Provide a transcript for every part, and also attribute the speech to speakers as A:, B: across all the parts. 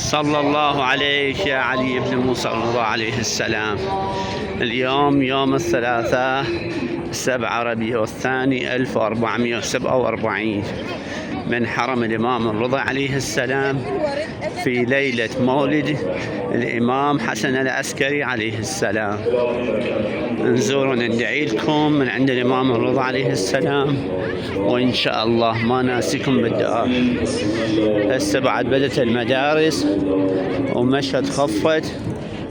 A: صلى الله عليك يا علي بن موسى الرضا عليه السلام. اليوم يوم الثلاثاء 7 ربيع الثاني 1447 من حرم الإمام الرضا عليه السلام، في ليلة مولد الإمام حسن العسكري عليه السلام. نزورنا ندعي لكم من عند الإمام الرضا عليه السلام، وإن شاء الله ما ناسكم بالدعاء. هسه بعد بدت المدارس ومشهد خفت،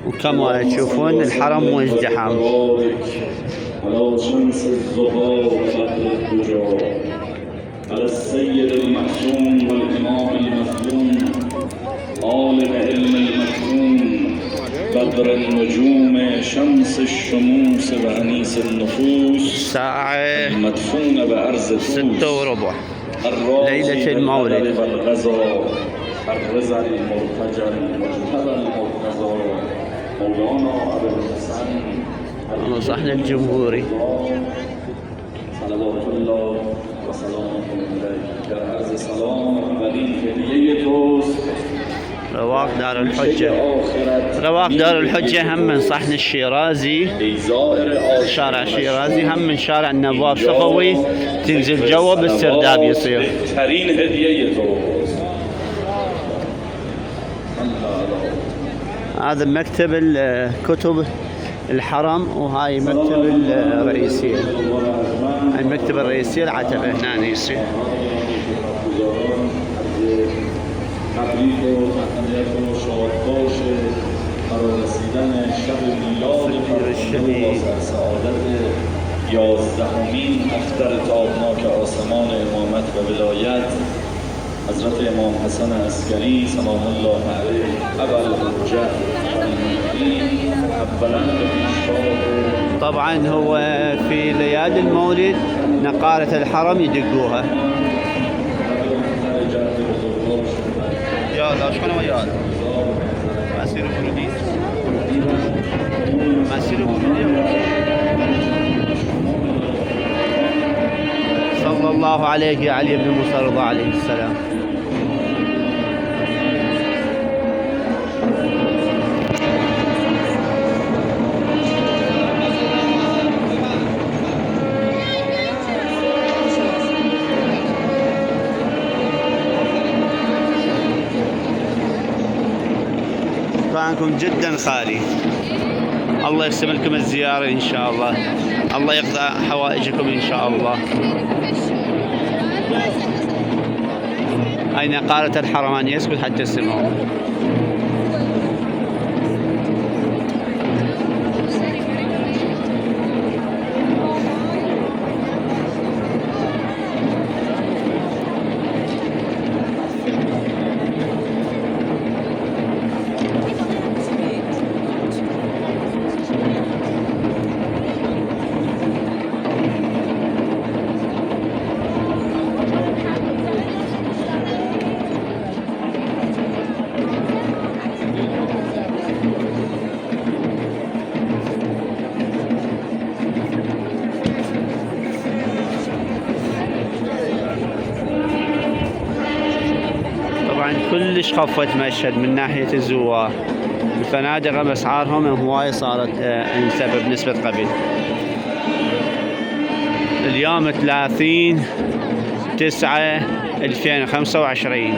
A: وكما تشوفون الحرم مزدحم.
B: على شمس الزهور على السيد المحسوم والإمام المخدوم عالم علم المكتوم بدر النجوم شمس الشموس وأنيس النفوس
A: ساعة
B: المدفون بأرض
A: 6:15 ليلة المولد.
B: الرضا المرتجى المجتبى المرتضى مولانا أبو الحسن
A: صحن الجمهوري.
B: صلوات الله وسلامه عليه. در عرض سلام اولین هدیه توست.
A: رواق دار الحجة. رواق دار الحجة هم من صحن الشيرازي، شارع الشيرازي، هم من شارع النواب صفوي. تنزل جوا بالسرداب يصير.
B: بهترین هدیه توست.
A: هذا مكتب الكتب الحرم، وهاي مكتب الرئيسية. المكتب الرئيسي العتبة هنا يصير.
B: تبریک و تهنیت و شادباش برای رسیدن شب میلاد سعادت 11مین اختر تابناک آسمان امامت و ولایت حضرت امام حسن عسکری سلام الله علیه ابوالحجة المهدی. اولا
A: طبعا هو في ليالي المولد نقارة الحرم يدقوها. يلا شلون وياك؟ ما يصير بروديس، ما يصير بروديس. صلى الله عليك يا علي بن موسى الرضا عليه السلام. مكانكم جدا خالي. الله يقسم لكم الزيارة إن شاء الله، الله يقضى حوائجكم إن شاء الله. أين قالت الحرمان يسكت حتى السماء. كلش خفت مشهد من ناحية الزوار. الفنادق بأسعارهم هواي صارت انسب بنسبة قبل. اليوم 30/9/2025.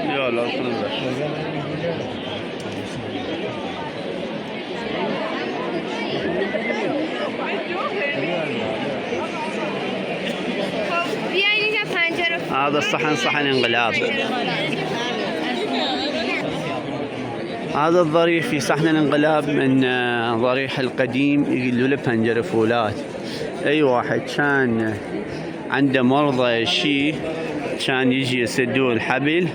A: يلا اصلا هذا الصحن صحن انقلاب. هذا الضريح في صحن الانقلاب من ضريح القديم يقولوا له بنجر فولات. اي واحد كان عنده مرضى شيء كان يجي يسدون الحبل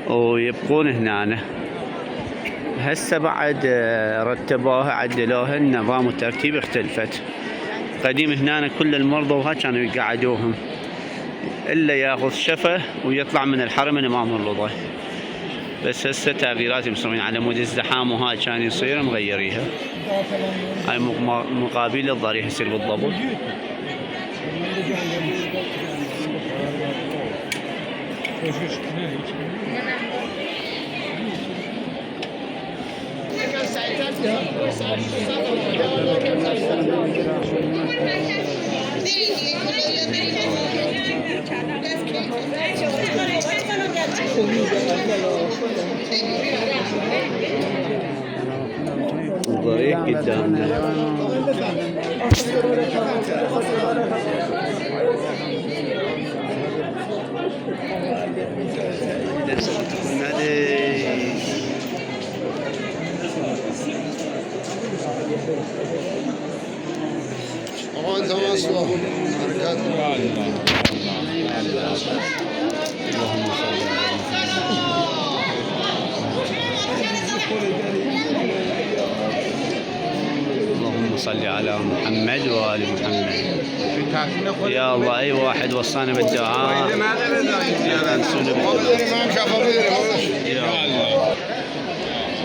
A: ويبقون هنا. هسه بعد رتبوها عدلوها، النظام والترتيب اختلفت. قديم هنا كل المرضى وها كانوا يقعدوهم الا ياخذ شفه ويطلع من الحرم من امام الرضا. بس هسه تغييرات مسوين على مود الزحام وهاي كان يصير مغيريها. هاي مقابل الضريح يصير بالضبط. الضريح قدامنا. اللهم صل على محمد وآل محمد. يا الله أي واحد وصانا بالدعاء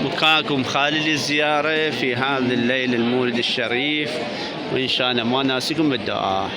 A: مكانكم خالي للزيارة في هذا الليل المولد الشريف، وإن شاء الله ما ناسكم بالدعاء.